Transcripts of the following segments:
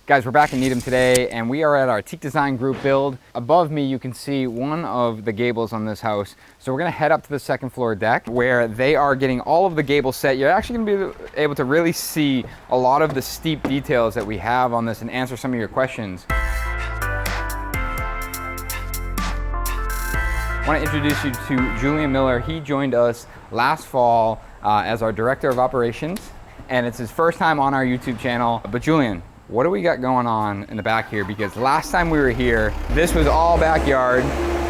Guys, we're back in Needham today, and we are at our Teak Design Group build. Above me, you can see one of the gables on this house. So we're gonna head up to the second floor deck where they are getting all of the gables set. You're actually gonna be able to really see a lot of the steep details that we have on this and answer some of your questions. I want to introduce you to Julian Miller. He joined us last fall as our Director of Operations, and it's his first time on our YouTube channel. But Julian, what do we got going on in the back here? Because last time we were here, this was all backyard,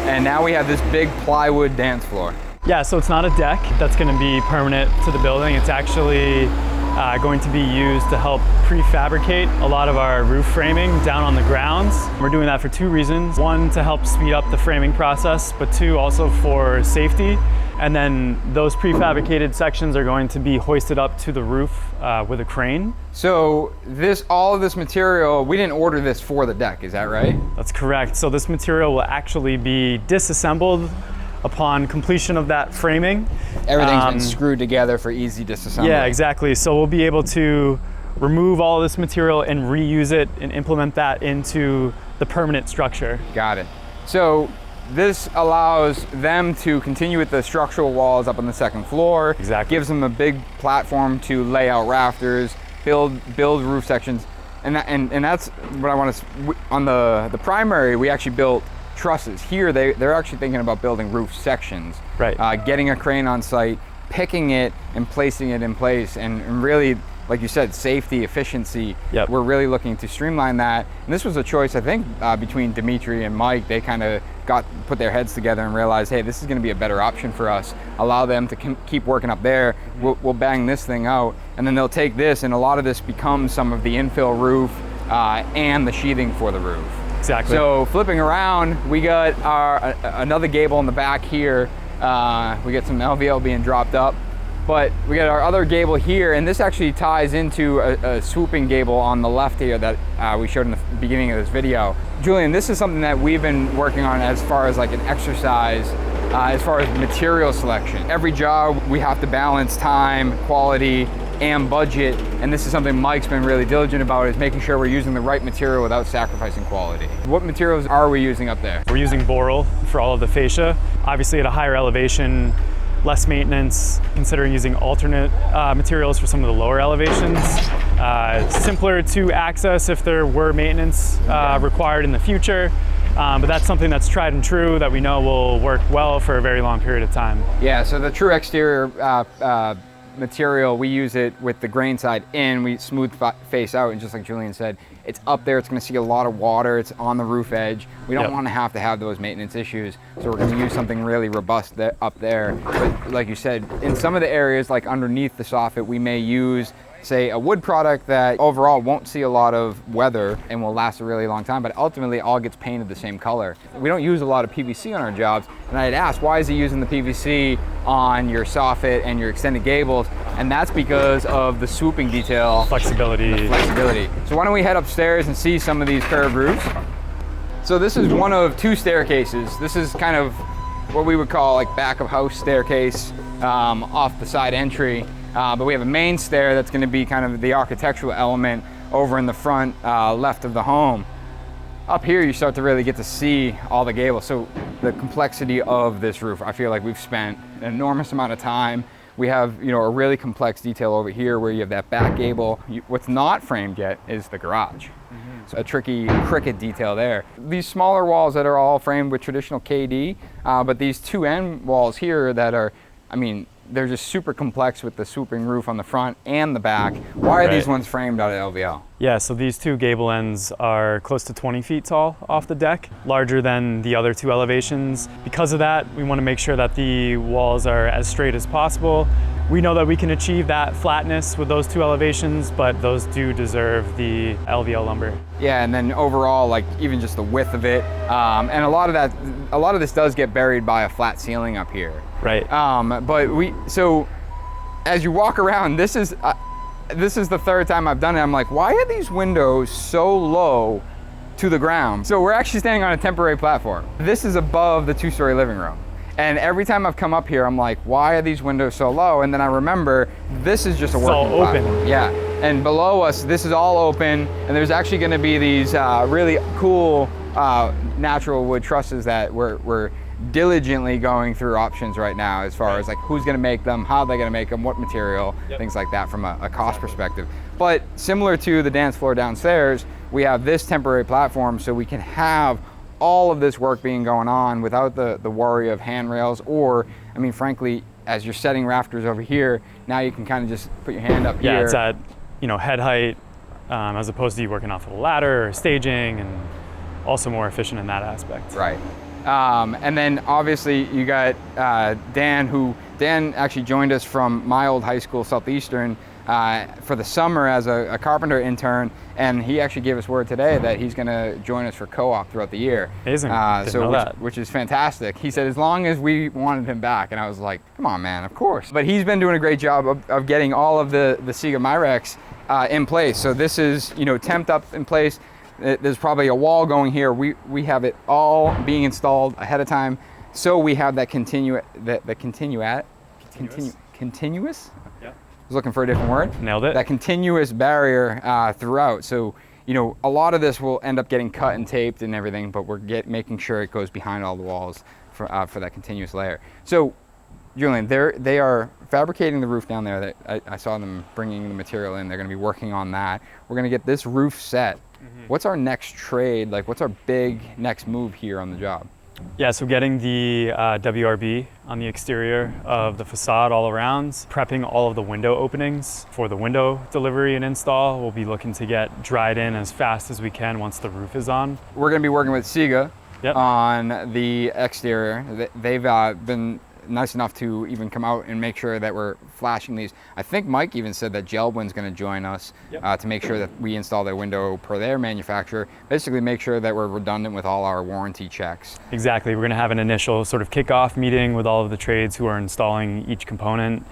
and now we have this big plywood dance floor. Yeah, so it's not a deck that's going to be permanent to the building. It's actually going to be used to help prefabricate a lot of our roof framing down on the grounds. We're doing that for two reasons. One, to help speed up the framing process, but two, also for safety. And then those prefabricated sections are going to be hoisted up to the roof with a crane. So all of this material, we didn't order this for the deck, is that right? That's correct. So this material will actually be disassembled upon completion of that framing. Everything's been screwed together for easy disassembly. Yeah, exactly. So we'll be able to remove all of this material and reuse it and implement that into the permanent structure. Got it. So this allows them to continue with the structural walls up on the second floor. Exactly. Gives them a big platform to lay out rafters, build roof sections. And that's what I want to, on the primary, we actually built trusses. Here, they're actually thinking about building roof sections. Right. Getting a crane on site, picking it and placing it in place, and really, like you said, safety, efficiency. Yep. We're really looking to streamline that. And this was a choice, I think, between Dimitri and Mike. They kind of put their heads together and realized, hey, this is gonna be a better option for us. Allow them to keep working up there. We'll bang this thing out, and then they'll take this, and a lot of this becomes some of the infill roof and the sheathing for the roof. Exactly. So flipping around, we got another gable in the back here. We got some LVL being dropped up, but we got our other gable here, and this actually ties into a swooping gable on the left here that we showed in the beginning of this video. Julian, this is something that we've been working on as far as like an exercise, as far as material selection. Every job we have to balance time, quality, and budget, and this is something Mike's been really diligent about, is making sure we're using the right material without sacrificing quality. What materials are we using up there? We're using boral for all of the fascia. Obviously at a higher elevation, less maintenance, considering using alternate materials for some of the lower elevations. Simpler to access if there were maintenance required in the future. But that's something that's tried and true that we know will work well for a very long period of time. Yeah, so the true exterior material, we use it with the grain side in, we smooth face out, and just like Julian said, it's up there, it's going to see a lot of water, it's on the roof edge. We don't want to have those maintenance issues, so we're going to use something really robust up there. But like you said, in some of the areas, like underneath the soffit, we may use, say, a wood product that overall won't see a lot of weather and will last a really long time, but ultimately all gets painted the same color. We don't use a lot of PVC on our jobs, and I'd ask, why is he using the PVC on your soffit and your extended gables? And that's because of the swooping detail. Flexibility. So why don't we head upstairs and see some of these curved roofs? So this is one of two staircases. This is kind of what we would call like back of house staircase off the side entry. But we have a main stair that's going to be kind of the architectural element over in the front left of the home. Up here, you start to really get to see all the gables. So the complexity of this roof, I feel like we've spent an enormous amount of time. We have, a really complex detail over here where you have that back gable. What's not framed yet is the garage. So a tricky cricket detail there. These smaller walls that are all framed with traditional KD, but these two end walls here that are, they're just super complex with the swooping roof on the front and the back. Why are these ones framed out of LVL? Yeah, so these two gable ends are close to 20 feet tall off the deck, larger than the other two elevations. Because of that, we want to make sure that the walls are as straight as possible. We know that we can achieve that flatness with those two elevations, but those do deserve the LVL lumber. Yeah, and then overall, like even just the width of it, and a lot of this does get buried by a flat ceiling up here. Right. So as you walk around, this is the third time I've done it. I'm like, why are these windows so low to the ground? So we're actually standing on a temporary platform. This is above the two-story living room. And every time I've come up here, I'm like, why are these windows so low? And then I remember, this is just a working platform. Open. Yeah. And below us, this is all open, and there's actually going to be these really cool natural wood trusses that we're diligently going through options right now, as far as like who's going to make them, how they're going to make them, what material, things like that from a cost perspective. But similar to the dance floor downstairs, we have this temporary platform so we can have all of this work being going on without the worry of handrails, or, I mean, frankly, as you're setting rafters over here, now you can kind of just put your hand up here. Yeah, it's at, you know, head height, as opposed to you working off of a ladder or staging, and also more efficient in that aspect. Right. And then obviously you got Dan actually joined us from my old high school, Southeastern, for the summer as a carpenter intern, and he actually gave us word today that he's going to join us for co-op throughout the year. Amazing. Which is fantastic. He said as long as we wanted him back, and I was like, come on, man, of course. But he's been doing a great job of getting all of the siga Myrex in place. So this is, you know, temped up in place. There's probably a wall going here. We have it all being installed ahead of time, so we have that continuous. Yeah. I was looking for a different word. Nailed it. That continuous barrier throughout. So, you know, a lot of this will end up getting cut and taped and everything, but we're making sure it goes behind all the walls for that continuous layer. So, Julian, they are fabricating the roof down there. That I saw them bringing the material in. They're going to be working on that. We're going to get this roof set. What's our next trade? Like, what's our big next move here on the job? Yeah, so getting the WRB on the exterior of the facade all around, prepping all of the window openings for the window delivery and install. We'll be looking to get dried in as fast as we can once the roof is on. We're going to be working with Siga Yep. on the exterior. They've been nice enough to even come out and make sure that we're flashing these. I think Mike even said that Gelbwin's going to join us to make sure that we install their window per their manufacturer. Basically make sure that we're redundant with all our warranty checks. Exactly. We're going to have an initial sort of kickoff meeting with all of the trades who are installing each component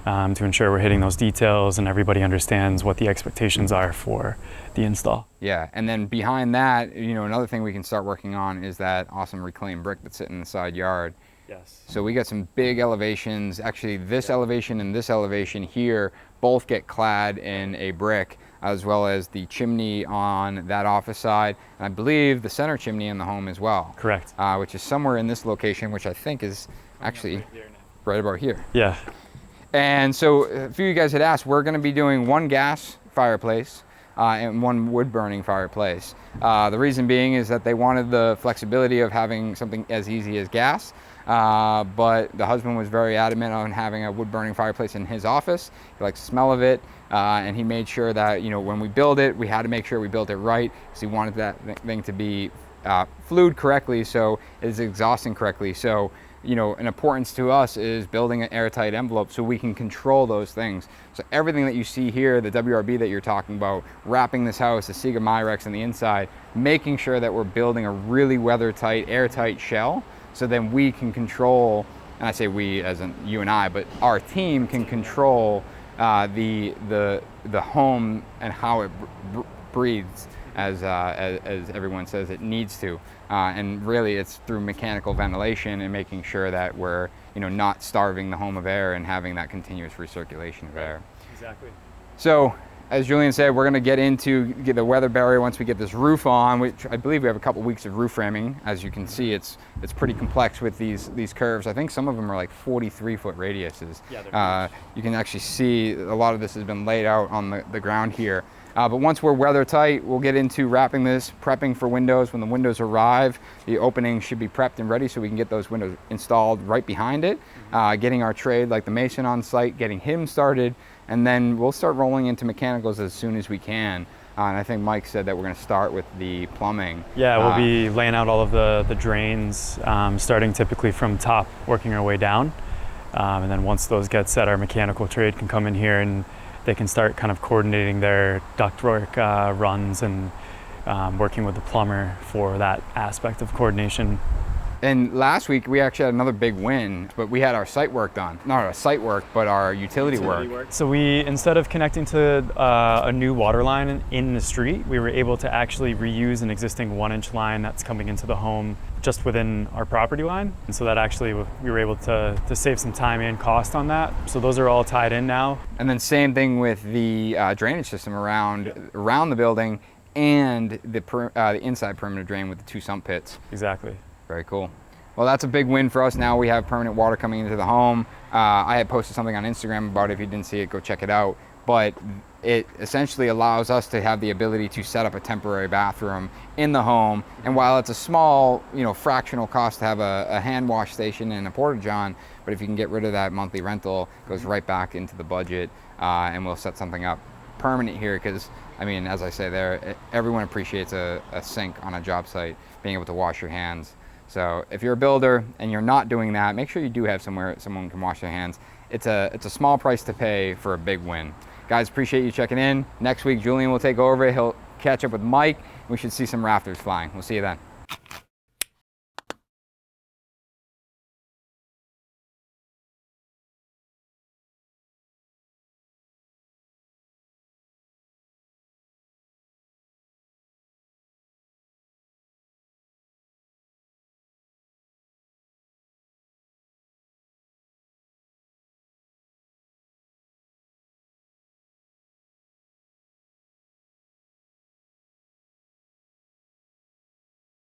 to ensure we're hitting those details and everybody understands what the expectations are for the install. Yeah, and then behind that, you know, another thing we can start working on is that awesome reclaimed brick that's sitting in the side yard. Yes. So we got some big elevations. Actually, this elevation and this elevation here both get clad in a brick, as well as the chimney on that office side, and I believe the center chimney in the home as well. Correct. Which is somewhere in this location, which I think is actually right about here. Yeah. And so a few of you guys had asked, we're going to be doing one gas fireplace and one wood burning fireplace. The reason being is that they wanted the flexibility of having something as easy as gas. But the husband was very adamant on having a wood burning fireplace in his office. He likes the smell of it, and he made sure that, you know, when we build it, we had to make sure we built it right, because he wanted that thing to be flued correctly, so it is exhausting correctly. So, you know, an importance to us is building an airtight envelope so we can control those things. So everything that you see here, the WRB that you're talking about, wrapping this house, the siga Myrex on the inside, making sure that we're building a really weather-tight, airtight shell, so then we can control, and I say we as in you and I, but our team can control the home and how it breathes, as everyone says it needs to. And really it's through mechanical ventilation and making sure that we're, you know, not starving the home of air and having that continuous recirculation of air. Exactly. So, as Julian said, we're going to get into the weather barrier once we get this roof on, which I believe we have a couple weeks of roof framing. As you can see, it's pretty complex with these curves. I think some of them are like 43-foot radiuses. Yeah, you can actually see a lot of this has been laid out on the ground here. But once we're weather tight, we'll get into wrapping this, prepping for windows. When the windows arrive, the opening should be prepped and ready so we can get those windows installed right behind it. Getting our trade, like the mason on site, getting him started, and then we'll start rolling into mechanicals as soon as we can. And I think Mike said that we're going to start with the plumbing. Yeah, we'll be laying out all of the drains, starting typically from top, working our way down. And then once those get set, our mechanical trade can come in here and they can start kind of coordinating their ductwork runs and working with the plumber for that aspect of coordination. And last week we actually had another big win, but we had our site work done. Not our site work, but our utility work. So we, instead of connecting to a new water line in the street, we were able to actually reuse an existing 1-inch line that's coming into the home just within our property line. And so that actually, we were able to save some time and cost on that. So those are all tied in now. And then same thing with the drainage system around the building and the inside perimeter drain with the 2 sump pits. Exactly. Very cool. Well, that's a big win for us. Now we have permanent water coming into the home. I had posted something on Instagram about it. If you didn't see it, go check it out. But it essentially allows us to have the ability to set up a temporary bathroom in the home. And while it's a small, fractional cost to have a hand wash station and a porta-john, but if you can get rid of that monthly rental, it goes right back into the budget, and we'll set something up permanent here. Because, as I say there, everyone appreciates a sink on a job site, being able to wash your hands. So if you're a builder and you're not doing that, make sure you do have somewhere someone can wash their hands. It's a small price to pay for a big win. Guys, appreciate you checking in. Next week, Julian will take over. He'll catch up with Mike. We should see some rafters flying. We'll see you then.